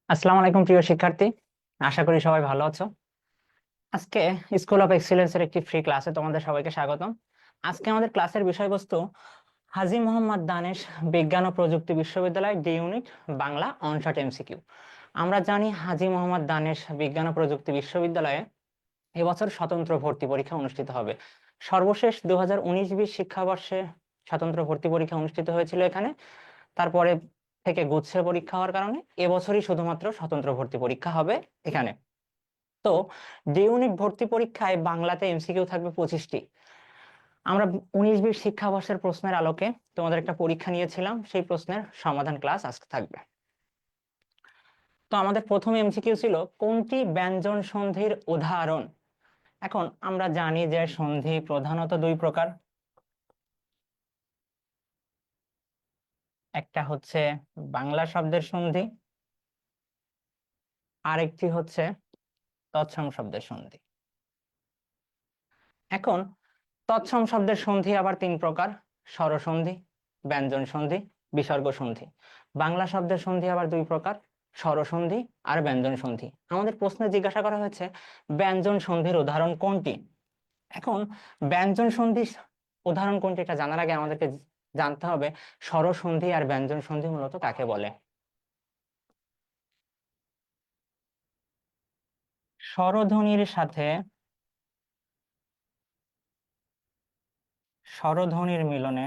আসসালামু আলাইকুম প্রিয় শিক্ষার্থী। আশা করি সবাই ভালো আছো। আজকে স্কুল অফ এক্সিলেন্সের একটি ফ্রি ক্লাসে তোমাদের সবাইকে স্বাগতম। আজকে আমাদের ক্লাসের বিষয়বস্তু হাজী মোহাম্মদ দানেশ বিজ্ঞান ও প্রযুক্তি বিশ্ববিদ্যালয় ডি ইউনিট বাংলা অনশট এমসিকিউ। আমরা জানি হাজী মোহাম্মদ দানেশ বিজ্ঞান ও প্রযুক্তি বিশ্ববিদ্যালয়ে এবছর স্বতন্ত্র ভর্তি পরীক্ষা অনুষ্ঠিত হবে। সর্বশেষ 2019-20 শিক্ষাবর্ষে স্বতন্ত্র ভর্তি পরীক্ষা অনুষ্ঠিত হয়েছিল এখানে। তারপরে থেকে গুচ্ছের পরীক্ষা হওয়ার কারণে এবছরই শুধুমাত্র স্বতন্ত্র ভর্তি পরীক্ষা হবে এখানে। তো ডি ইউনিট ভর্তি পরীক্ষায় বাংলাতে এমসিকিউ থাকবে 25টি। আমরা 19-20 শিক্ষাবর্ষের প্রশ্নের আলোকে তোমাদের একটা পরীক্ষা নিয়েছিলাম, সেই প্রশ্নের সমাধান ক্লাস আজকে থাকবে। তো আমাদের প্রথম এমসিকিউ ছিল কোনটি ব্যঞ্জন সন্ধির উদাহরণ। এখন আমরা জানি যে সন্ধি প্রধানত দুই প্রকার, একটা হচ্ছে বাংলা শব্দের সন্ধি, আরেকটি হচ্ছে তৎসম শব্দের সন্ধি। এখন তৎসম শব্দের সন্ধি আবার তিন প্রকার: স্বরসন্ধি, ব্যঞ্জন সন্ধি, বিসর্গ সন্ধি। বাংলা শব্দের সন্ধি আবার দুই প্রকার: স্বরসন্ধি আর ব্যঞ্জন সন্ধি। আমাদের প্রশ্নে জিজ্ঞাসা করা হয়েছে ব্যঞ্জন সন্ধির উদাহরণ কোনটি। এখন ব্যঞ্জন সন্ধি উদাহরণ কোনটি এটা জানার আগে আমাদেরকে জানতে হবে স্বরসন্ধি আর ব্যঞ্জন সন্ধি মূলত কাকে বলে। স্বরধ্বনির সাথে স্বরধ্বনির মিলনে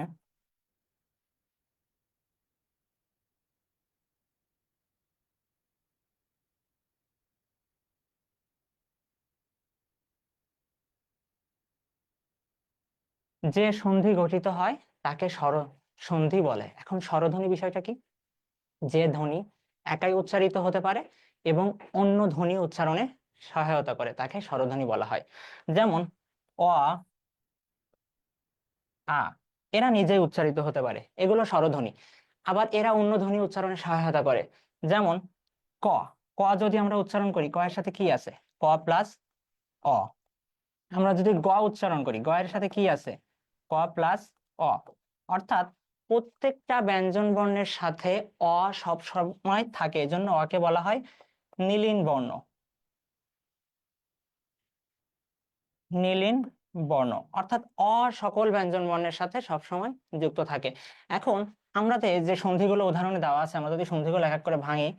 যে সন্ধি গঠিত হয় তাকে স্বর সন্ধি বলে। এখন স্বরধ্বনি বিষয়টা কি? যে ধ্বনি একাই উচ্চারিত হতে পারে এবং অন্য ধ্বনি উচ্চারণে সহায়তা করে তাকে স্বরধ্বনি বলা হয়। যেমন অ, আ, এরা নিজেই উচ্চারিত হতে পারে, এগুলো স্বরধ্বনি। আবার এরা অন্য ধ্বনি উচ্চারণে সহায়তা করে। যেমন ক, ক যদি আমরা উচ্চারণ করি, ক এর সাথে কি আছে? ক প্লাস অ। আমরা যদি গ উচ্চারণ করি, গ এর সাথে কি আছে? ক প্লাস অ। অর্থাৎ প্রত্যেকটা ব্যঞ্জন বর্ণের সাথে অ সব সময় থাকে, এজন্য অকে বলা হয় নীলিন বর্ণ। নীলিন বর্ণ অর্থাৎ অ সকল ব্যঞ্জন বর্ণের সাথে সবসময় যুক্ত থাকে। এখন আমরা যে সন্ধিগুলো উদাহরণে দেওয়া আছে, আমরা যদি সন্ধিগুলো এক এক করে ভাঙি,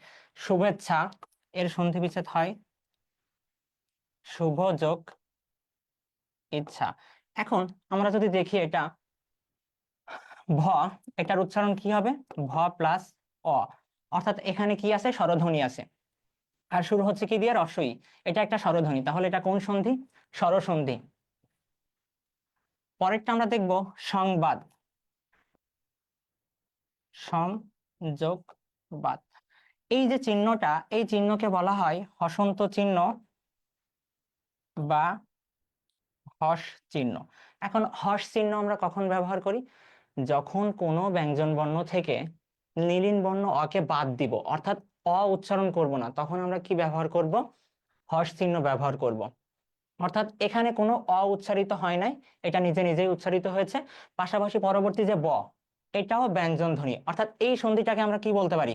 শুভেচ্ছা এর সন্ধি বিচ্ছেদ হয় শুভ যোগ ইচ্ছা। এখন আমরা যদি দেখি এটা ভ, এটার উচ্চারণ কি হবে? ভ প্লাস অ। অর্থাৎ এখানে কি আছে? স্বরধ্বনি আছে, আর শুরু হচ্ছে কি দিয়ে? রস্বই। এটা একটা স্বরধ্বনি, তাহলে এটা কোন সন্ধি? স্বরসন্ধি। পরেরটা আমরা দেখব সংবাদ, সংযোগবাদ। এই যে চিহ্নটা, এই চিহ্নকে বলা হয় হসন্ত চিহ্ন বা হস চিহ্ন। এখন হস চিহ্ন আমরা কখন ব্যবহার করি? যখন কোনো ব্যঞ্জন বর্ণ থেকে নীলিন বর্ণ অকে বাদ দিব, অর্থাৎ অ উচ্চারণ করব না, তখন আমরা কি ব্যবহার করব? হস চিহ্ন ব্যবহার করব। অর্থাৎ এখানে কোনো অ উচ্চারিত হয় নাই, এটা নিজে নিজেই উচ্চারিত হয়েছে। পাশাপাশি পরবর্তী যে ব, এটাও ব্যঞ্জন ধ্বনি, অর্থাৎ এই সন্ধিটাকে আমরা কি বলতে পারি?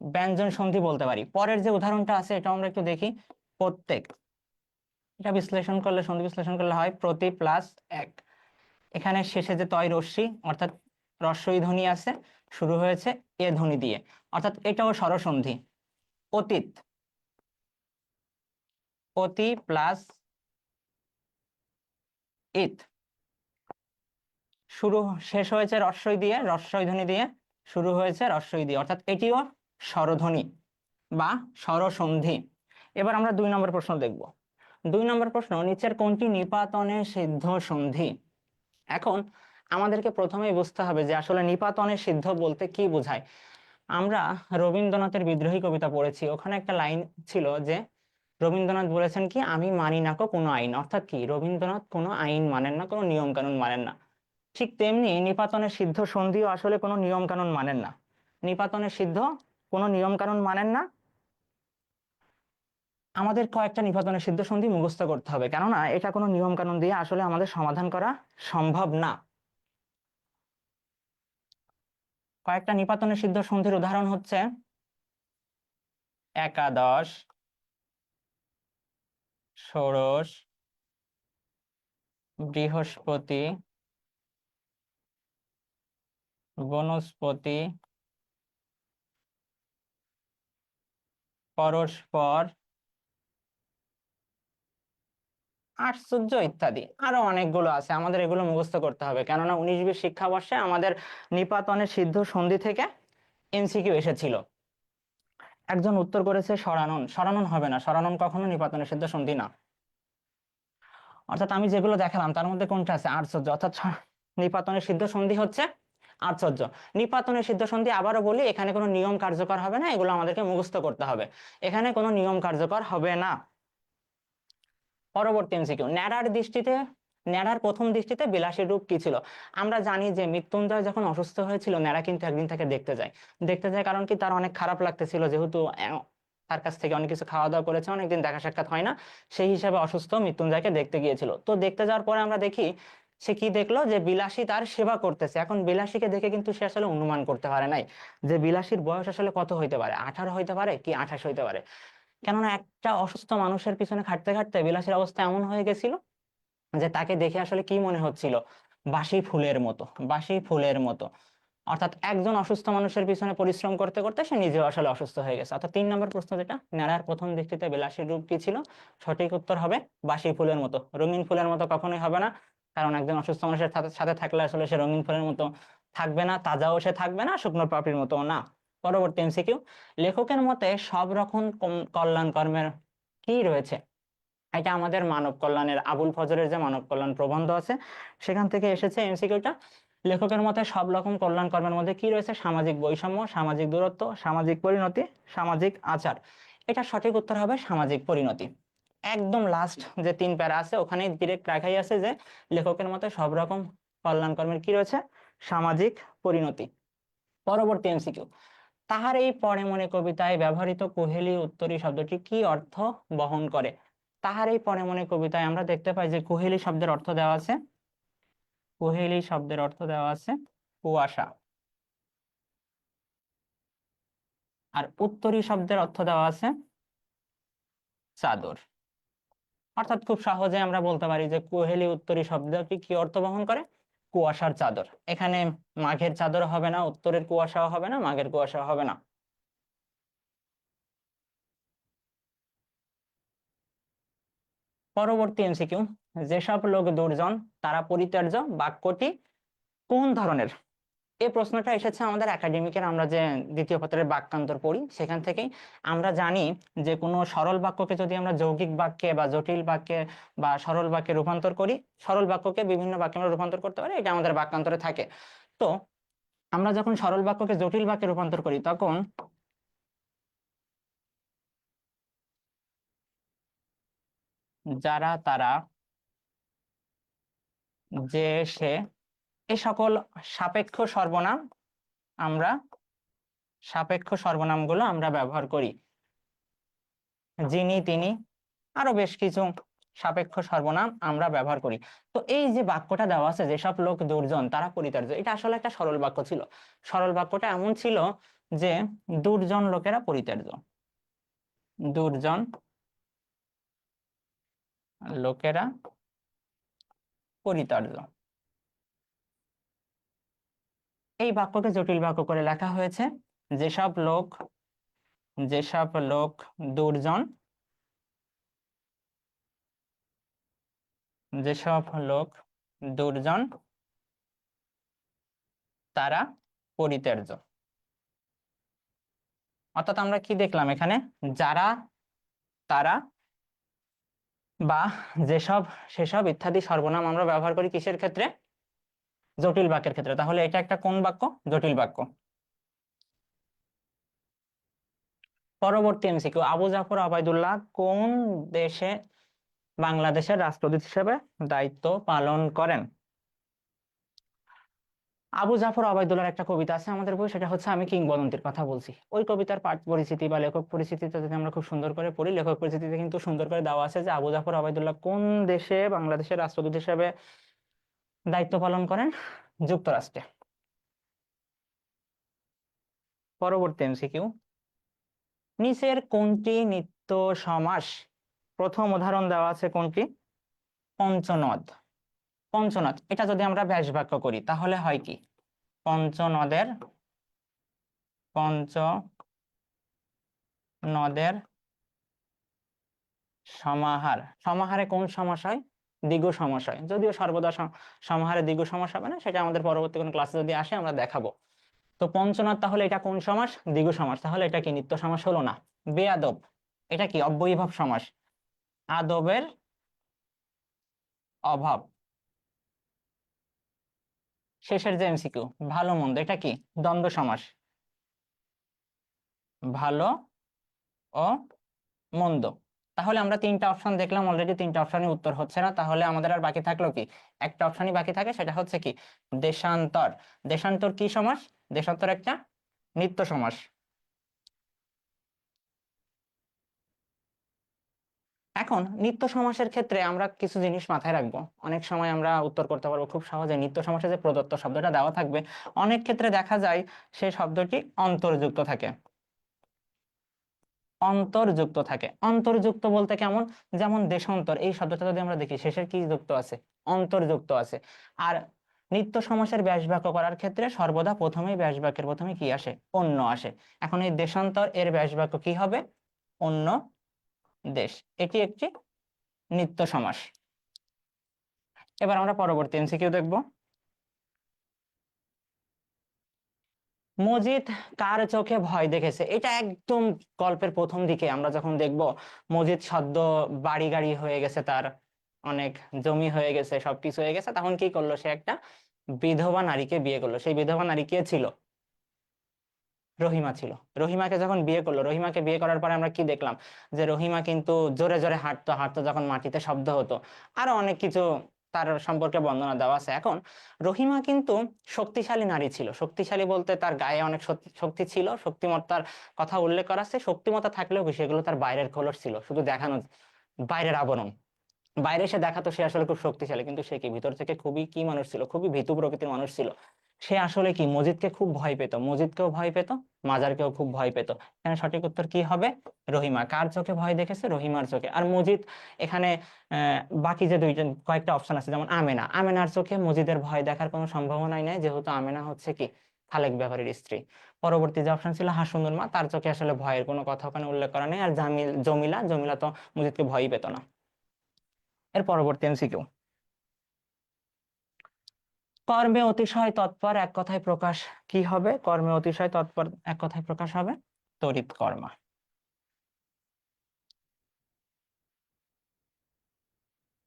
ব্যঞ্জন সন্ধি বলতে পারি। পরের যে উদাহরণটা আছে এটা আমরা একটু দেখি। প্রত্যেক, এটা বিশ্লেষণ করলে, সন্ধি বিশ্লেষণ করলে হয় প্রতি প্লাস এক। এখানে শেষে যে তয় রস্যি অর্থাৎ রস্বই ধ্বনি আছে, শুরু হয়েছে এ ধ্বনি দিয়ে, অর্থাৎ এটাও স্বরসন্ধি। অতীত, অতি প্লাস ইত, শুরু শেষ হয়েছে রস্বই দিয়ে, রস্বই ধ্বনি দিয়ে, শুরু হয়েছে রস্বই দিয়ে, অর্থাৎ এটিও স্বরধ্বনি বা স্বরসন্ধি। এবার আমরা 2 নম্বর প্রশ্ন দেখব। 2 নম্বর প্রশ্ন, নিচের কোনটি নিপাতনে সিদ্ধ সন্ধি? এখন আমাদেরকে প্রথমেই বুঝতে হবে যে আসলে নিপাতনে সিদ্ধ বলতে কি বোঝায়। আমরা রবীন্দ্রনাথের বিদ্রোহী কবিতা পড়েছি, ওখানে একটা লাইন ছিল যে রবীন্দ্রনাথ বলেছেন কি, আমি মানি না কো কোনো আইন। অর্থাৎ কি, রবীন্দ্রনাথ কোনো আইন মানেন না, কোনো নিয়ম কানুন মানেন না। ঠিক তেমনি নিপাতনের সিদ্ধ সন্ধিও আসলে কোনো নিয়ম কানুন মানেন না। নিপাতনের সিদ্ধ কোনো নিয়ম কানুন মানেন না। আমাদের কয়েকটা নিপাতনের সিদ্ধ সন্ধি মুখস্থ করতে হবে, কেননা এটা কোনো নিয়ম কানুন দিয়ে আসলে আমাদের সমাধান করা সম্ভব না। কয়েকটা নিপাতনের সিদ্ধ সন্ধির উদাহরণ হচ্ছে একাদশ, ষোড়শ, বৃহস্পতি, বনস্পতি, পরস্পর, আশ্চর্য ইত্যাদি আরো অনেকগুলো আছে। আমাদের এগুলো মুখস্থ করতে হবে, কেননা 19-20 শিক্ষাবর্ষে আমাদের নিপাতনের সিদ্ধ সন্ধি থেকে এমসিকিউ এসেছিল। একজন উত্তর করেছে সরানন। সরানন হবে না, সরানন কখনো নিপাতনের সিদ্ধ সন্ধি না। অর্থাৎ আমি যেগুলো দেখালাম তার মধ্যে কোনটা আছে? আশ্চর্য। অর্থাৎ নিপাতনের সিদ্ধ সন্ধি হচ্ছে আশ্চর্য। নিপাতনের সিদ্ধ সন্ধি, আবারও বলি, এখানে কোনো নিয়ম কার্যকর হবে না, এগুলো আমাদেরকে মুখস্থ করতে হবে। এখানে কোনো নিয়ম কার্যকর হবে না। পরবর্তী এমসিকিউ, ন্যাড়ার দৃষ্টিতে, ন্যাড়ার প্রথম দৃষ্টিতে বিলাসী রূপ কি ছিল? আমরা জানি যে মৃত্যুঞ্জয় যখন অসুস্থ হয়েছিল, ন্যাড়া কিন্তু একদিন তাকে দেখতে যায়। দেখতে যায় কারণ কি? তার অনেক খারাপ লাগতেছিল, যেহেতু তার কাছ থেকে অনেক কিছু খাওয়া দাওয়া করেছে, অনেকদিন দেখা সাক্ষাৎ হয় না, সেই হিসাবে অসুস্থ মৃত্যুঞ্জয়কে দেখতে গিয়েছিল। তো দেখতে যাওয়ার পরে আমরা দেখি সে কি দেখলো, যে বিলাসী তার সেবা করতেছে। এখন বিলাসীকে দেখে কিন্তু সে আসলে অনুমান করতে পারে নাই যে বিলাসীর বয়স আসলে কত হইতে পারে, 18 হইতে পারে কি 28 হইতে পারে। কেননা একটা অসুস্থ মানুষের পিছনে খাটতে খাটতে বিলাসীর অবস্থা এমন হয়ে গেছিল যে তাকে দেখে আসলে কি মনে হচ্ছিল? বাসি ফুলের মতো, বাসি ফুলের মতো। অর্থাৎ একজন অসুস্থ মানুষের পিছনে পরিশ্রম করতে করতে সে নিজেও আসলে অসুস্থ হয়ে গেছে। অর্থাৎ 3 নম্বর প্রশ্ন যেটা, ন্যাড়ার প্রথম দৃষ্টিতে বিলাসীর রূপ কি ছিল, সঠিক উত্তর হবে বাসি ফুলের মতো। রঙিন ফুলের মতো কখনোই হবে না, কারণ একজন অসুস্থ মানুষের সাথে সাথে থাকলে আসলে সে রঙিন ফুলের মতো থাকবে না, তাজাও সে থাকবে না, শুকনো পাপড়ির মতো না। পরবর্তী এমসিকিউ, লেখকের মতে সব রকম কল্যাণ কর্মের কি রয়েছে? এটা আমাদের মানব কল্যাণের আবুল ফজরের যে মানব কল্যাণ প্রবন্ধ আছে, সেখান থেকে এসেছে এমসিকিউটা। লেখকের মতে সব রকম কল্যাণ কর্মের মধ্যে কি রয়েছে? সামাজিক বৈষম্য, সামাজিক দূরত্ব, সামাজিক পরিণতি, সামাজিক আচার। এটা সঠিক উত্তর হবে সামাজিক পরিণতি। একদম লাস্ট যে 3 প্যারা আছে ওখানেই ডিরেক্ট রাখাই আছে যে লেখকের মতে সব রকম কল্যাণ কর্মের কি রয়েছে? সামাজিক পরিণতি। পরবর্তী এমসিকিউ, তাহার এই পরে মনে কবিতায় ব্যবহৃত কুহেলি উত্তরী শব্দটি কি অর্থ বহন করে? তাহার এই পরে মনে কবিতায় আমরা দেখতে পাই যে কুহেলি শব্দের অর্থ দেওয়া আছে, কুহেলি শব্দের অর্থ দেওয়া আছে কুয়াশা। আর উত্তরী শব্দের অর্থ দেওয়া আছে চাদর। অর্থাৎ খুব সহজে আমরা বলতে পারি যে কুহেলি উত্তরী শব্দটি কি অর্থ বহন করে? কুয়াশার চাদর। এখানে মাঘের চাদর হবে না, উত্তরের কুয়াশাও হবে না, মাঘের কুয়াশাও হবে না। পরবর্তী এমসিকিউ, যেসব লোক দুর্জন তারা পরিত্যাজ্য বাক্যটি কোন ধরনের? এই প্রশ্নটা এসেছে আমাদের একাডেমিকের, আমরা যে দ্বিতীয় পত্রের বাক্যান্তর পড়ি সেখান থেকেই। আমরা জানি যে কোনো সরল বাক্যকে যদি আমরা যৌগিক বাক্যে বা জটিল বাক্যে বা সরল বাক্যে রূপান্তর করি, সরল বাক্যকে বিভিন্ন বাক্যে আমরা রূপান্তর করতে পারি, এটা আমাদের বাক্যান্তরে থাকে। তো আমরা যখন সরল বাক্যকে জটিল বাক্যে রূপান্তর করি তখন যারা তারা, যে সে, এই সকল সাপেক্ষ সর্বনাম, আমরা সাপেক্ষ সর্বনামগুলো আমরা ব্যবহার করি। যিনি, তিনি, আরো বেশ কিছু সাপেক্ষ সর্বনাম আমরা ব্যবহার করি। তো এই যে বাক্যটা দেওয়া আছে, যেসব লোক দুর্জন তারা পরিত্যাজ্য, এটা আসলে একটা সরল বাক্য ছিল। সরল বাক্যটা এমন ছিল যে দুর্জন লোকেরা পরিত্যাজ্য, দুর্জন লোকেরা পরিত্যাজ্য। এই বাক্যকে জটিল বাক্য করে লেখা হয়েছে, যেসব লোক, যেসব লোক দুর্জন, যেসব লোক দুর্জন তারা পরিত্যাজ্য। অর্থাৎ আমরা কি দেখলাম এখানে? যারা, তারা বা যেসব, সেসব ইত্যাদি সর্বনাম আমরা ব্যবহার করি কিসের ক্ষেত্রে? জটিল বাক্যের ক্ষেত্রে। তাহলে এটা একটা কোন বাক্য? জটিল বাক্য। পরবর্তী এমসিকিউ, আবু জাফর আবাইদুল্লাহ কোন দেশে বাংলাদেশের রাষ্ট্রদূত হিসেবে দায়িত্ব পালন করেন? আবু জাফর আবাইদুল্লাহর একটা কবিতা আছে আমাদের বই, সেটা হচ্ছে আমি কিংবদন্তির কথা বলছি। ওই কবিতার পাঠ পরিচিতি বা লেখক পরিচিতিটা যদি আমরা খুব সুন্দর করে পড়ি, লেখক পরিচিতিতে কিন্তু সুন্দর করে দেওয়া আছে যে আবু জাফর আবাইদুল্লাহ কোন দেশে বাংলাদেশের রাষ্ট্রদূত হিসেবে দায়িত্ব পালন করেন? নিচের কোনটি নিত্য সমাস? প্রথম উদাহরণ দেওয়া আছে কোনটি? পঞ্চনদ। পঞ্চনদ, এটা যদি আমরা ব্যাস বাক্য করি তাহলে হয় কি? পঞ্চনদের, পঞ্চনদের সমাহার। সমাহারে কোন সমাস হয়? দ্বিগু সমাস হয়। যদিও সর্বদা সমাহারে দ্বিগু সমাস হবে না, সেটা আমাদের পরবর্তী কোনো ক্লাসে যদি আসে আমরা দেখাবো। তো পঞ্চনদ, তাহলে এটা কোন সমাস? দ্বিগু সমাস। তাহলে এটা কি নিত্য সমাস হলো না? বেয়াদব, এটা কি? অব্যয়ীভাব সমাস। আদবের অভাব। শেষের যে এমসিকিউ, ভালো মন্দ, এটা কি? দ্বন্দ্ব সমাস। ভালো ও মন্দ। তাহলে আমরা তিনটা অপশন দেখলাম, অলরেডি তিনটা অপশনের উত্তর হচ্ছে না, তাহলে আমাদের আর বাকি থাকলো কি? একটা অপশনই বাকি থাকে, সেটা হচ্ছে কি? দেশান্তর। দেশান্তর কি সমাস? দেশান্তর একটা নিত্য সমাস। এখন নিত্য সমাসের ক্ষেত্রে আমরা কিছু জিনিস মাথায় রাখবো। অনেক সময় আমরা উত্তর করতে পারবো খুব সহজে। নিত্য সমাসে যে প্রদত্ত শব্দটা দেওয়া থাকবে, অনেক ক্ষেত্রে দেখা যায় সেই শব্দটি অন্তর্যুক্ত থাকে। অন্তর্যুক্ত থাকে। অন্তর্যুক্ত বলতে কেমন? যেমন দেশান্তর, এই শব্দটা যদি আমরা দেখি, শেষের কি যুক্ত আছে? অন্তর্যুক্ত আছে। আর নিত্য সমাসের ব্যাস বাক্য করার ক্ষেত্রে সর্বদা প্রথমেই ব্যাস বাক্যের প্রথমে কি আসে? অন্য আসে। এখন এই দেশান্তর এর ব্যাস বাক্য কি হবে? অন্য দেশ। এটি একটি নিত্য সমাস। এবার আমরা পরবর্তী এমসিকিউ দেখব। মজিদ কার চোখে ভয় দেখেছে? এটা একদম গল্পের প্রথম দিকে আমরা যখন দেখব, মজিদ সদ্য বাড়ি গাড়ি হয়ে গেছে, তার অনেক জমি হয়ে গেছে, সবকিছু হয়ে গেছে, তখন কি করলো? সে একটা বিধবা নারীকে বিয়ে করলো। সেই বিধবা নারী কে ছিল? রহিমা ছিল। রহিমাকে যখন বিয়ে করলো, রহিমাকে বিয়ে করার পরে আমরা কি দেখলাম? যে রহিমা কিন্তু জোরে জোরে হাঁটতো, হাঁটতো যখন মাটিতে শব্দ হতো। আরো অনেক কিছু তার সম্পর্কে বর্ণনা দেওয়া আছে। এখন রহিমা কিন্তু শক্তিশালী নারী ছিল। শক্তিশালী বলতে তার গায়ে অনেক শক্তি ছিল, শক্তিমত্তার কথা উল্লেখ করা আছে। শক্তিমত্তা থাকলেও কি, সেগুলো তার বাইরের খোলস ছিল, শুধু দেখানো, বাইরের আবরণ। বাইরে সে দেখাতো সে আসলে খুব শক্তিশালী, কিন্তু সে কি ভিতর থেকে খুবই কি মানুষ ছিল? খুবই ভীতু প্রকৃতির মানুষ ছিল। সে আসলে কি মজিদকে খুব ভয় পেত, মজিদকেও ভয় পেত, মাজারকেও খুব ভয় পেত। এখানে সঠিক উত্তর কি হবে? রহিমা। কার চোখে ভয় দেখেছে? রহিমার চোখে। আর মজিদ এখানে বাকি যে দুইজন কয়েকটা অপশন আছে, যেমন আমেনা, আমেনার চোখে মজিদের ভয় দেখার কোনো সম্ভাবনাই নাই, যেহেতু আমেনা হচ্ছে কি খালেক ব্যাপারীর স্ত্রী। পরবর্তী যে অপশন ছিল হাসুনুর মা, তার চোখে আসলে ভয়ের কোনো কথা ওখানে উল্লেখ করা নেই। আর জমিলা, জমিলা তো মজিদকে ভয়ই পেত না। এর পরবর্তী এমসিকিউ, কর্মে অতিশয় তৎপর এক কথায় প্রকাশ কি হবে? কর্মে অতিশয় তৎপর এক কথায় প্রকাশ হবে তড়িৎ কর্মা।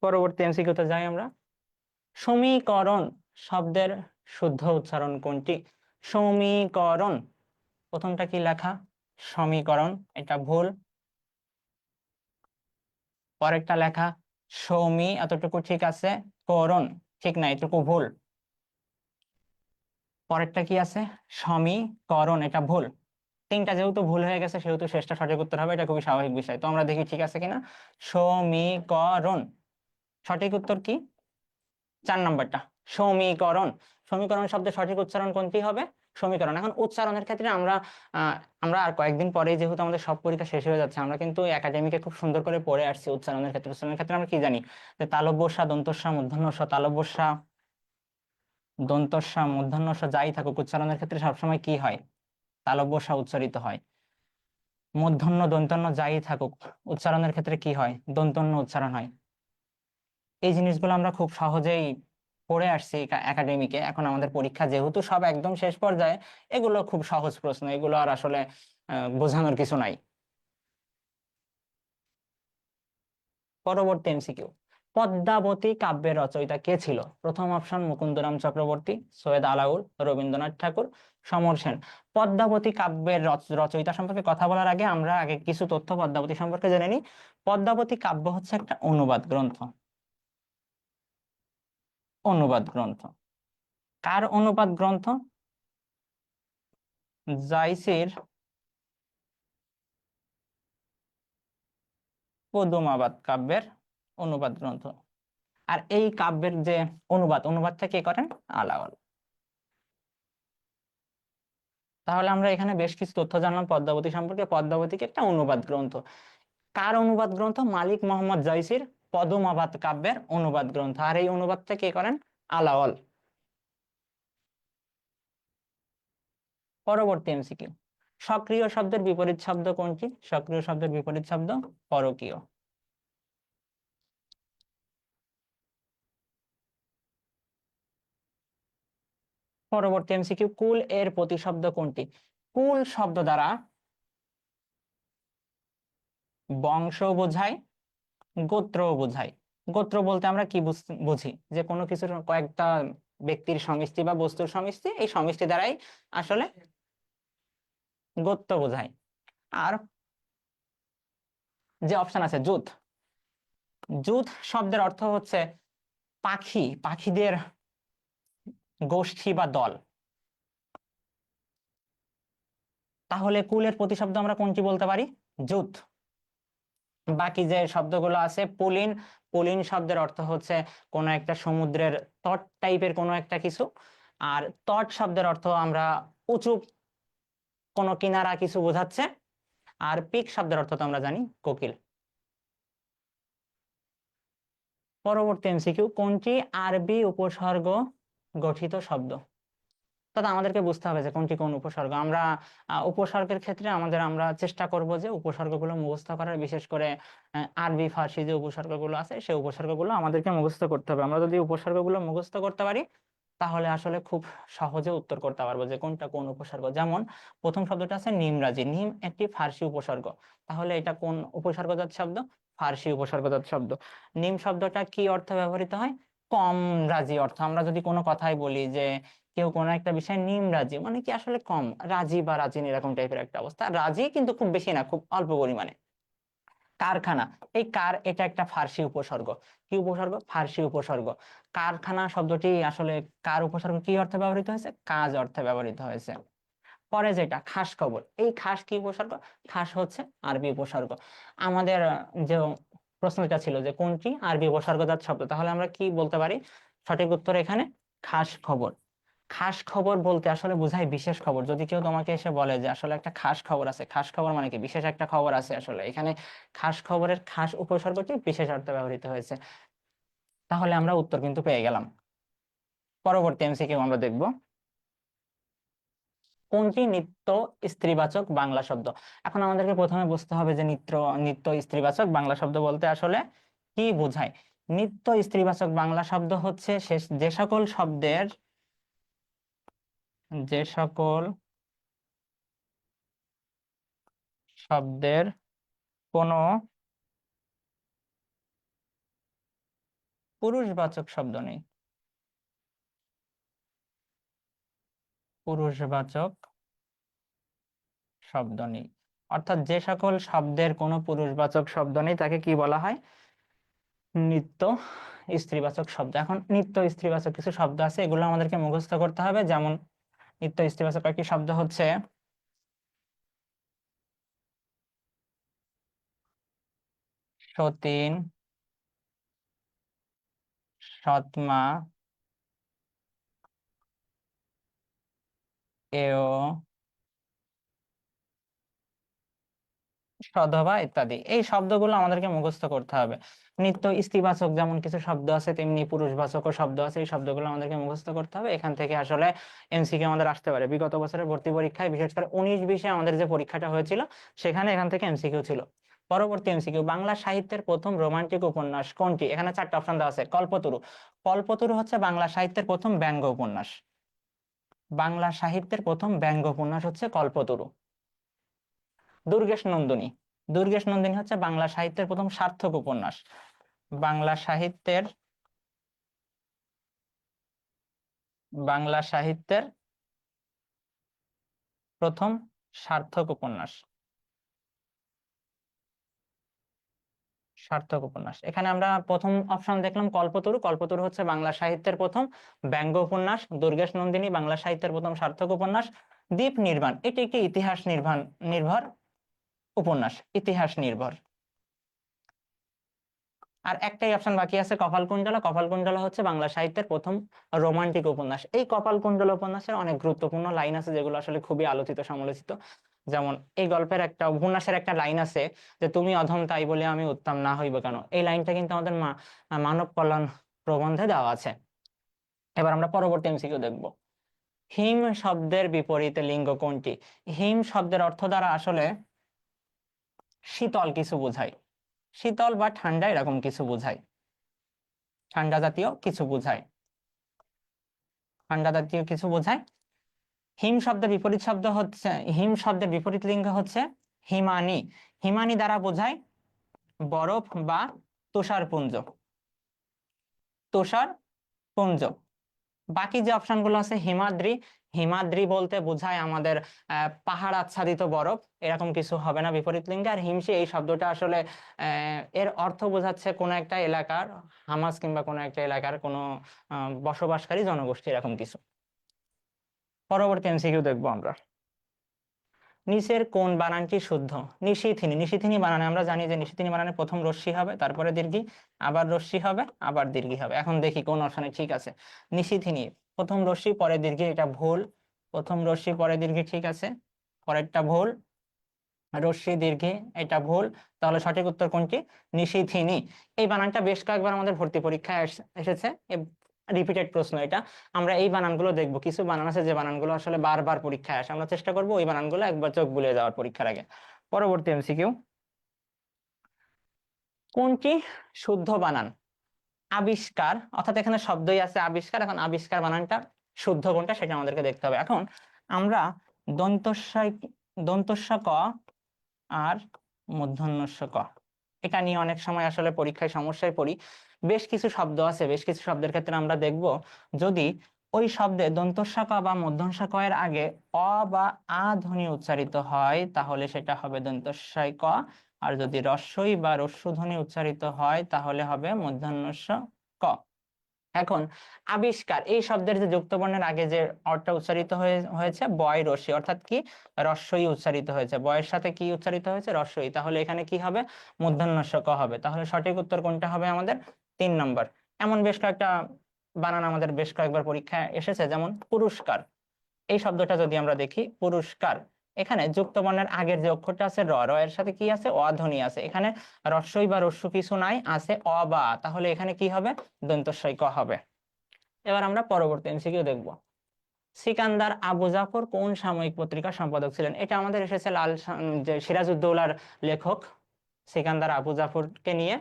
পরবর্তী এমসিকিউতে যাই আমরা। সমীকরণ শব্দের শুদ্ধ উচ্চারণ কোনটি? সমীকরণ, প্রথমটা কি লেখা? সমীকরণ, এটা ভুল। পরেরটা লেখা সমী, এতটুকু ঠিক আছে। করণ ঠিক না, এটুকু ভুল। পরেরটা কি আছে? সমীকরণ, এটা ভুল। তিনটা যেহেতু ভুল হয়ে গেছে, সেহেতু শেষটা সঠিক উত্তর হবে। এটা খুবই স্বাভাবিক বিষয়। তো আমরা দেখি ঠিক আছে কিনা। সমীকরণ, সঠিক উত্তর কি? 4 নম্বরটা, সমীকরণ। সমীকরণ শব্দের সঠিক উচ্চারণ কোনটি হবে? সমীকরণ। এখন উচ্চারণের ক্ষেত্রে আমরা আর কয়েকদিন পরে, যেহেতু আমাদের সব পরীক্ষা শেষ হয়ে যাচ্ছে, আমরা কিন্তু একাডেমিকে খুব সুন্দর করে পড়ে আসছি উচ্চারণের ক্ষেত্রে। উচ্চারণের ক্ষেত্রে আমরা কি জানি? যে তালব্য স, দন্ত স, মূর্ধন্য ষ, তালব্য স, দন্ত স, মূর্ধন্য ষ যাই থাকুক, উচ্চারণের ক্ষেত্রে সবসময় কি হয়? তালব্য স উচ্চারিত হয়। মূর্ধন্য দন্তন্য যাই থাকুক, উচ্চারণের ক্ষেত্রে কি হয়? দন্তন্য উচ্চারণ হয়। এই জিনিসগুলো আমরা খুব সহজেই পড়ে আসছি একাডেমিকে। এখন আমাদের পরীক্ষা যেহেতু সব একদম শেষ পর্যায়ে, এগুলো খুব সহজ প্রশ্ন, এগুলো আর আসলে বোঝানোর কিছু নাই। পরবর্তী এমসিকিউ, পদ্মাবতী কাব্যের রচয়িতা কে ছিল? প্রথম অপশন মুকুন্দরাম চক্রবর্তী, সৈয়দ আলাউল, রবীন্দ্রনাথ ঠাকুর, সমর সেন। পদ্মাবতী কাব্যের রচয়িতা সম্পর্কে কথা বলার আগে আমরা আগে কিছু তথ্য পদ্মাবতী সম্পর্কে জেনে নিই। পদ্মাবতী কাব্য হচ্ছে একটা অনুবাদ গ্রন্থ। অনুবাদ গ্রন্থ। কার অনুবাদ গ্রন্থ? জাইসির পদুমাবাদ কাব্যের অনুবাদ গ্রন্থ। আর এই কাব্যের যে অনুবাদটা কে করেন? আলাওল। তাহলে আমরা এখানে বেশ কিছু তথ্য জানলাম পদ্মাবতী সম্পর্কে। পদ্মাবতী কি একটা অনুবাদ গ্রন্থ। কার অনুবাদ গ্রন্থ? মালিক মোহাম্মদ জয়সির পদ্মাবত কাব্যের অনুবাদ গ্রন্থ। আর এই অনুবাদটা কে করেন? আলাওল। পরবর্তী এমসিকিউ, সক্রিয় শব্দের বিপরীত শব্দ কোনটি? সক্রিয় শব্দের বিপরীত শব্দ পরকীয়। পরবর্তী এমসিকিউ, কুল এর প্রতিশব্দ কোনটি? কুল শব্দ দ্বারা বংশ বোঝায়, গোত্র বোঝায়। গোত্র বলতে আমরা কি বুঝি? যে কোনো কিছুর কয়েকটা ব্যক্তির সমষ্টি বা বস্তুর সমষ্টি, এই সমষ্টি দ্বারাই আসলে গোত্র বোঝায়। আর যে অপশন আছে জুত, জুত শব্দের অর্থ হচ্ছে পাখি, পাখিদের গোষ্ঠী বা দল। তাহলে কুলের প্রতিশব্দ আমরা কোনটি বলতে পারি? জুত। বাকি যে শব্দগুলো আছে, পুলিন, পুলিন শব্দের অর্থ হচ্ছে কোনো একটা সমুদ্রের তট টাইপের কোনো একটা কিছু। আর তট শব্দের অর্থ আমরা উঁচু কোনো কিনারা কিছু বোঝাচ্ছে। আর পিক শব্দের অর্থ তো আমরা জানি কোকিল। পরবর্তী এমসিকিউ, কোনটি আরবি উপসর্গ গঠিত শব্দ? তবে আমাদেরকে বুঝতে হবে যে কোনটি কোন উপসর্গ। আমরা উপসর্গের ক্ষেত্রে আমরা চেষ্টা করব যে উপসর্গগুলো মুখস্থ করার, বিশেষ করে আরবি ফার্সি যে উপসর্গগুলো আছে সেই উপসর্গগুলো আমাদেরকে মুখস্থ করতে হবে। আমরা যদি উপসর্গগুলো মুখস্থ করতে পারি তাহলে আসলে খুব সহজে উত্তর করতে পারবো যে কোনটা কোন উপসর্গ। যেমন প্রথম শব্দটা আছে নিমরাজি, নিম একটি ফার্সি উপসর্গ, তাহলে এটা কোন উপসর্গজাত শব্দ? ফার্সি উপসর্গজাত শব্দ। নিম শব্দটা কি অর্থে ব্যবহৃত হয়? কম রাজি অর্থ। আমরা যদি কোনো কথাই বলি যে কেউ কোনো একটা বিষয় নিম রাজি, মানে কি আসলে কম রাজি বা রাজি এরকম টাইপের একটা অবস্থা। রাজি কিন্তু খুব বেশি না, খুব অল্প পরিমাণে। কারখানা, এই কার এটা একটা ফার্সি উপসর্গ। কি উপসর্গ? ফার্সি উপসর্গ। কারখানা শব্দটি আসলে কার উপসর্গ কি অর্থে ব্যবহৃত হয়েছে? কাজ অর্থে ব্যবহৃত হয়েছে। পরে যেটা খাস খবর, এই খাস কি উপসর্গ? খাস হচ্ছে আরবি উপসর্গ। আমাদের যে প্রশ্নটা ছিল যে কোনটি আরবি উপসর্গজাত শব্দ, তাহলে আমরা কি বলতে পারি? সঠিক উত্তর এখানে খাস খবর। খাস খবর বলতে আসলে বোঝায় বিশেষ খবর। যদি কেউ তোমাকে এসে বলে যে আসলে একটা খাস খবর আছে, খাস খবর মানে কি? বিশেষ একটা খবর আছে। আসলে এখানে খাস খবরের খাস উপসর্গটি বিশেষ অর্থে ব্যবহৃত হয়েছে। তাহলে আমরা উত্তর কিন্তু পেয়ে গেলাম। পরবর্তী এমসিকিউ আমরা দেখব, কোনটি নিত্য স্ত্রীবাচক বাংলা শব্দ? এখন আমাদেরকে প্রথমে বুঝতে হবে যে নিত্য নিত্য স্ত্রীবাচক বাংলা শব্দ বলতে আসলে কি বোঝায়। নিত্য স্ত্রীবাচক বাংলা শব্দ হচ্ছে যে সকল শব্দের, যে সকল শব্দের কোনো পুরুষবাচক শব্দ নেই। পুরুষবাচক শব্দ নেই, অর্থাৎ যে সকল শব্দের কোনো পুরুষবাচক শব্দ নেই তাকে কি বলা হয়? নিত্য স্ত্রীবাচক শব্দ। এখন নিত্য স্ত্রীবাচক কিছু শব্দ আছে, এগুলো আমাদেরকে মুখস্থ করতে হবে। যেমন নিত্য স্ত্রীবাচক কয়েকটি শব্দ হচ্ছে সতীন, সৎমা, এও, সধবা ইত্যাদি। এই শব্দগুলো আমাদেরকে মুখস্থ করতে হবে। নিত্য স্ত্রীবাচক যেমন কিছু শব্দ আছে, তেমনি পুরুষবাচকও শব্দ আছে। এই শব্দগুলো আমাদেরকে মুখস্থ করতে হবে। এখান থেকে আসলে এমসিকিউ আমাদের আসতে পারে। বিগত বছরের ভর্তি পরীক্ষায় বিশেষ করে 19-20-এ আমাদের যে পরীক্ষাটা হয়েছিল সেখানে এখান থেকে এমসিকিউ ছিল। পরবর্তী এমসিকিউ, বাংলা সাহিত্যের প্রথম রোমান্টিক উপন্যাস কোনটি? এখানে 4টা অপশন দেওয়া আছে। কল্পতরু, কল্পতরু হচ্ছে বাংলা সাহিত্যের প্রথম ব্যঙ্গ উপন্যাস। বাংলা সাহিত্যের প্রথম ব্যঙ্গ উপন্যাস হচ্ছে কল্পতরু। দুর্গেশ নন্দিনী, দুর্গেশ নন্দিনী হচ্ছে বাংলা সাহিত্যের প্রথম সার্থক উপন্যাস। বাংলা সাহিত্যের, বাংলা সাহিত্যের প্রথম সার্থক উপন্যাস। সার্থক উপন্যাস, এখানে আমরা প্রথম অপশন দেখলাম কল্পতরু। কল্পতরু হচ্ছে বাংলা সাহিত্যের প্রথম ব্যঙ্গ উপন্যাস। দুর্গেশ নন্দিনী বাংলা সাহিত্যের প্রথম সার্থক উপন্যাস। দ্বীপ নির্বাণ এটি একটি ইতিহাস নির্ভর উপন্যাস, ইতিহাস নির্ভর। আর একটাই অপশন বাকি আছে, কপালকুণ্ডলা। কপালকুণ্ডলা হচ্ছে বাংলা সাহিত্যের প্রথম রোমান্টিক উপন্যাস। এই কপালকুণ্ডলা উপন্যাসের অনেক গুরুত্বপূর্ণ লাইন আছে যেগুলো আসলে খুবই আলোচিত সমালোচিত। যেমন এই গল্পের একটা উপন্যাসের একটা লাইন আছে যে, তুমি অধম তাই বলে আমি উত্তম না হইব কেন। এই লাইনটা কিন্তু আমাদের মানব কল্যাণ প্রবন্ধে দেওয়া আছে। এবার আমরা পরবর্তী এমসিকিউ দেখবো। হিম শব্দের বিপরীতে লিঙ্গ কোনটি? হিম শব্দের অর্থ দ্বারা আসলে শীতল কিছু বোঝায়, শীতল বা ঠান্ডা এরকম কিছু বোঝায়, ঠান্ডা জাতীয় কিছু বোঝায়, ঠান্ডা জাতীয় কিছু বোঝায়। হিম শব্দের বিপরীত শব্দ হচ্ছে, হিম শব্দের বিপরীত লিঙ্গ হচ্ছে হিমানি। হিমানি দ্বারা বোঝায় বরফ বা তুষারপুঞ্জ, তুষার পুঞ্জ। বাকি যে অপশন গুলো আছে, হিমাদ্রি, হিমাদ্রি বলতে বোঝায় আমাদের পাহাড় আচ্ছাদিত বরফ, এরকম কিছু হবে না বিপরীত লিঙ্গে। আর হিমশি এই শব্দটা আসলে এর অর্থ বোঝাচ্ছে কোনো একটা এলাকার হামাস কিংবা কোনো একটা এলাকার কোনো বসবাসকারী জনগোষ্ঠী, এরকম কিছু। পরবর্তী এমসিকিউ দেখবো আমরা। নিচের কোন বানানটি শুদ্ধ? নিশিথিনী। নিশিথিনী বানানে আমরা জানি যে নিশিথিনী বানানে প্রথম রস্যি হবে, তারপরে দীর্ঘি, আবার রস্যি হবে, আবার দীর্ঘি হবে। এখন দেখি কোন অপশনে ঠিক আছে। নিশিথিনী প্রথম রস্যি পরে দীর্ঘি, এটা ভুল। প্রথম রস্যি পরে দীর্ঘি ঠিক আছে, পরেরটা ভুল। রস্যি দীর্ঘি, এটা ভুল। তাহলে সঠিক উত্তর কোনটি? নিশিথিনী। এই বানানটা বেশ কয়েকবার আমাদের ভর্তি পরীক্ষায় এসেছে, রিপিটেড প্রশ্ন এটা। আমরা এই বানানগুলো দেখবো, কিছু বানান আছে যে বানানগুলো আসলে বারবার পরীক্ষায় আসে, আমরা চেষ্টা করবো ওই বানানগুলো একবার চোখ বুলিয়ে যাওয়ার পরীক্ষার আগে। পরবর্তী এমসিকিউ, কোনটি শুদ্ধ বানান? আবিষ্কার, অর্থাৎ এখানে শব্দই আছে আবিষ্কার, এখন আবিষ্কার বানানটা শুদ্ধ কোনটা সেটা আমাদেরকে দেখতে হবে। এখন আমরা দন্তস্বয়, দন্তস্ব ক আর মূর্ধন্যস্ব ক, এটা নিয়ে অনেক সময় আসলে পরীক্ষায় সমস্যায় পড়ি। বেশ কিছু শব্দ আছে, বেশ কিছু শব্দের ক্ষেত্রে আমরা দেখব যদি ওই শব্দে দন্তস্ব ক বা মূর্ধন্য ক এর আগে অ বা আ ধ্বনি উচ্চারিত হয় তাহলে সেটা হবে দন্তস্বয় ক, আর যদি রস্বই বা রস্যু ধ্বনি উচ্চারিত হয় তাহলে হবে মূর্ধন্যস্ব ক। এখন আবিষ্কার এই শব্দের যে যুক্ত বর্ণের আগে যে অর্থ উচ্চারিত হয়েছে বয় রস্যি, অর্থাৎ কি রস্যই উচ্চারিত হয়েছে, বয়ের সাথে কি উচ্চারিত হয়েছে রস্যই, তাহলে এখানে কি হবে? মূর্ধন্যস্ব ক হবে। তাহলে সঠিক উত্তর কোনটা হবে আমাদের? 3 নম্বর। এমন বেশ কয়েকটা বানান আমাদের বেশ কয়েকবার পরীক্ষায় এসেছে, যেমন পুরস্কার। এই শব্দটা যদি আমরা দেখি, পুরস্কার, এখানে যুক্ত বর্ণের আগের যে অক্ষরটা আছে র, র এর সাথে কি আছে? অ ধ্বনি আছে। এখানে রস্যই বা রস্যু কিছু নাই, আছে অ বা আ। তাহলে এখানে কি হবে? দন্তস্বই ক হবে। এবার আমরা পরবর্তী এমসিকিউ দেখব। সিকান্দার আবু জাফর কোন সাময়িক পত্রিকার সম্পাদক ছিলেন? এটা আমাদের এসেছে যে সিরাজউদ্দৌলার লেখক সিকান্দার আবু জাফরকে নিয়ে।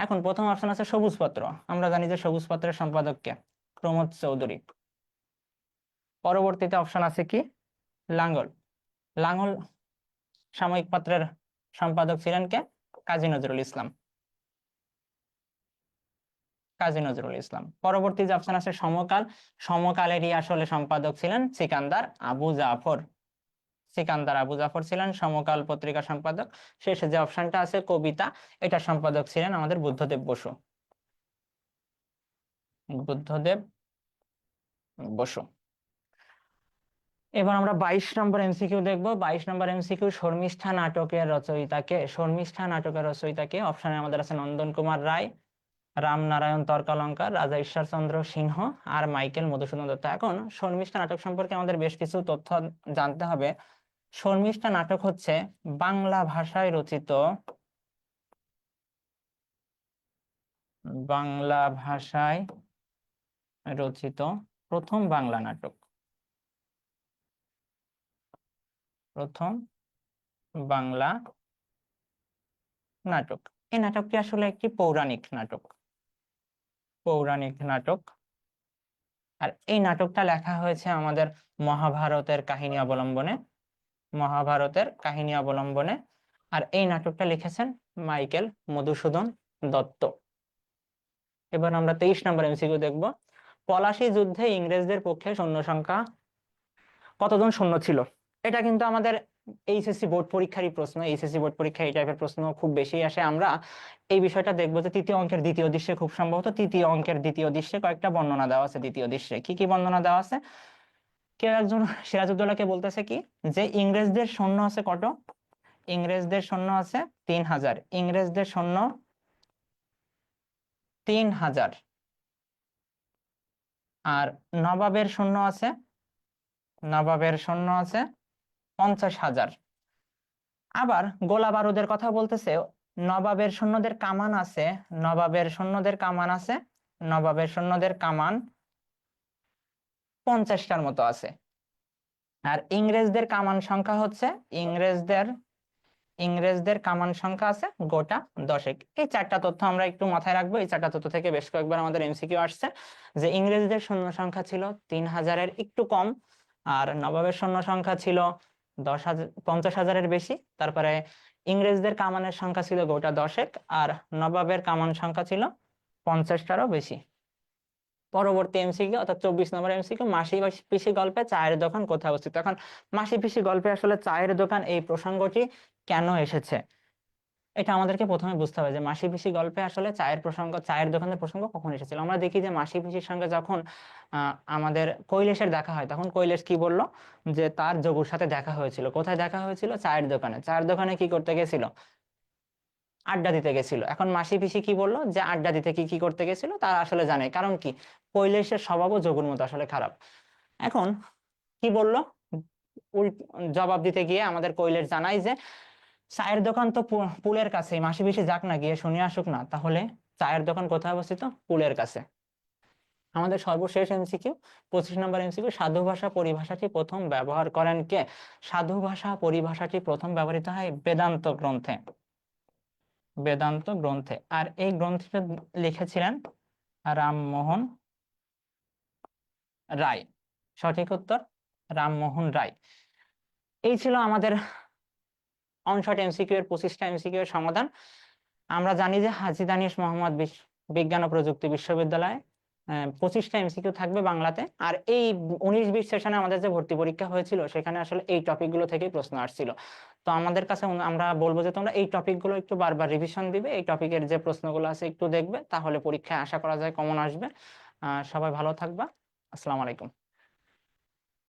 এখন প্রথম অপশন আছে সবুজ পত্র, আমরা জানি যে সবুজ পত্রের সম্পাদক কে? প্রমোদ চৌধুরী। পরবর্তীতে অপশন আছে কি? লাঙ্গল। লাঙ্গল সাময়িক পত্রের সম্পাদক ছিলেন কে? কাজী নজরুল ইসলাম, কাজী নজরুল ইসলাম। পরবর্তী যে অপশন আছে সমকাল, সমকালেরই আসলে সম্পাদক ছিলেন সিকান্দার আবু জাফর, সিকান্দার আবু জাফর ছিলেন সমকাল পত্রিকার সম্পাদক। শেষে যে অপশনটা আছে কবিতা, এটার সম্পাদক ছিলেন আমাদের বুদ্ধদেব বসু, বুদ্ধদেব বসু। এবার আমরা 22 নম্বর এমসিকিউ দেখবো। 22 নম্বর এমসিকিউ, শর্মিষ্ঠা নাটকের রচয়িতাকে? শর্মিষ্ঠা নাটকের রচয়িতাকে? অপশনে আমাদের আছে নন্দন কুমার রায়, রামনারায়ণ তর্কালঙ্কার, রাজা ঈশ্বরচন্দ্র সিংহ, আর মাইকেল মধুসূদন দত্ত। এখন শর্মিষ্ঠা নাটক সম্পর্কে আমাদের বেশ কিছু তথ্য জানতে হবে। শর্মিষ্ঠা নাটক হচ্ছে বাংলা ভাষায় রচিত, বাংলা ভাষায় রচিত প্রথম বাংলা নাটক, প্রথম বাংলা নাটক। এই নাটকটি আসলে একটি পৌরাণিক নাটক, পৌরাণিক নাটক। আর এই নাটকটা লেখা হয়েছে আমাদের মহাভারতের কাহিনী অবলম্বনে, মহাভারতের কাহিনী অবলম্বনে। আর এই নাটকটা লিখেছেন মাইকেল মধুসূদন দত্ত। এবার আমরা 23 নম্বর এমসিকিউ দেখবো। পলাশী যুদ্ধে ইংরেজদের পক্ষে সৈন্য সংখ্যা কতজন সৈন্য ছিল? এটা কিন্তু আমাদের এইচএসসি বোর্ড পরীক্ষারই প্রশ্ন, এইচএসসি বোর্ড পরীক্ষায় এই টাইপের প্রশ্ন খুব বেশি আসে। আমরা এই বিষয়টা দেখবো যে তৃতীয় অঙ্কের দ্বিতীয় দৃশ্যে, খুব সম্ভবত তৃতীয় অঙ্কের দ্বিতীয় দৃশ্যে কয়েকটা বর্ণনা দেওয়া আছে। দ্বিতীয় দৃশ্যে কি কি বর্ণনা দেওয়া আছে? কেউ একজন সিরাজউদ্দৌলাকে বলতেছে কি যে ইংরেজদের সৈন্য আছে কত? ইংরেজদের সৈন্য আছে 3000, ইংরেজদের সৈন্য 3000। আর নবাবের সৈন্য আছে, নবাবের সৈন্য আছে 50,000। আবার গোলা বারুদের কথা বলতেছে, নবাবের সৈন্যদের কামান আছে, নবাবের সৈন্যদের কামান আছে, নবাবের সৈন্যদের কামান 50টার মতো আছে। আর ইংরেজদের কামান সংখ্যা হচ্ছে, ইংরেজদের ইংরেজদের কামান সংখ্যা আছে গোটা 10। এই চারটা তথ্য আমরা একটু মাথায় রাখবো। এই চারটা তথ্য থেকে বেশ কয়েকবার আমাদের এমসিকিউ আসছে যে ইংরেজদের সৈন্য সংখ্যা ছিল 3000-এর একটু কম, আর নবাবের সৈন্য সংখ্যা ছিল 10,000, 50,000-এর বেশি। তারপরে ইংরেজদের কামানের সংখ্যা ছিল গোটা 10, আর নবাবের কামান সংখ্যা ছিল 50টারও বেশি। পরবর্তী এমসিকিউ অর্থাৎ 24 নম্বর এমসিকিউ, মাসি পিসি গল্পে চায়ের দোকান কোথায় অবস্থিত। এখন মাসি পিসি গল্পে আসলে চায়ের দোকান এই প্রসঙ্গটি কেন এসেছে, এটা আমাদেরকে প্রথমে বুঝতে হবে যে মাসি পিসি গল্পে আসলে চায়ের প্রসঙ্গ, চায়ের দোকানের প্রসঙ্গ কখন এসেছিল। আমরা দেখি যে মাসি পিসির সঙ্গে যখন আমাদের কৈলাসের দেখা হয়, তখন কৈলাস কি বলল যে তার যোগুর সাথে দেখা হয়েছিল। কোথায় দেখা হয়েছিল? চায়ের দোকানে। চায়ের দোকানে কি করতে গেছিল? আড্ডা দিতে গেছিল। এখন মাসি পিসি কি বললো যে আড্ডা দিতে কি কি করতে গেছিল তারা আসলে জানে, কারণ কি কৈলাসের স্বভাবও যোগুর মতো আসলে খারাপ। এখন কি বললো, জবাব দিতে গিয়ে আমাদের কৈলাস জানাই যে চায়ের দোকান তো পুলের কাছে, মাসি পিসি যাক না, গিয়ে শুনে আসুক না। তাহলে চায়ের দোকান কোথায় অবস্থিত? পুলের কাছে। আমাদের সর্বশেষ এমসিকিউ, 25 নম্বর এমসিকিউ, সাধু ভাষা পরিভাষাটি প্রথম ব্যবহার করেন কে? সাধু ভাষা পরিভাষাটি প্রথম ব্যবহৃত হয় বেদান্ত গ্রন্থে, বেদান্ত গ্রন্থে। আর এই গ্রন্থটা লিখেছিলেন রামমোহন রায়। সঠিক উত্তর রামমোহন রায়। এই ছিল আমাদের অনশট এমসিকিউ এর 25টা এমসিকিউ এর সমাধান। আমরা জানি যে হাজী দানিশ মোহাম্মদ বিজ্ঞান ও প্রযুক্তি বিশ্ববিদ্যালয়ে 25টা এমসিকিউ থাকবে বাংলাতে। আর এই 19-20 সেশনে আমাদের যে ভর্তি পরীক্ষা হয়েছিল সেখানে আসলে এই টপিক গুলো থেকেই প্রশ্ন আসছিল। তো আমাদের কাছে আমরা বলবো যে তোমরা এই টপিক গুলো একটু বারবার রিভিশন দিবে, এই টপিকের যে প্রশ্নগুলো আছে একটু দেখবে, তাহলে পরীক্ষায় আশা করা যায় কমন আসবে। সবাই ভালো থাকবা। আসসালামু আলাইকুম।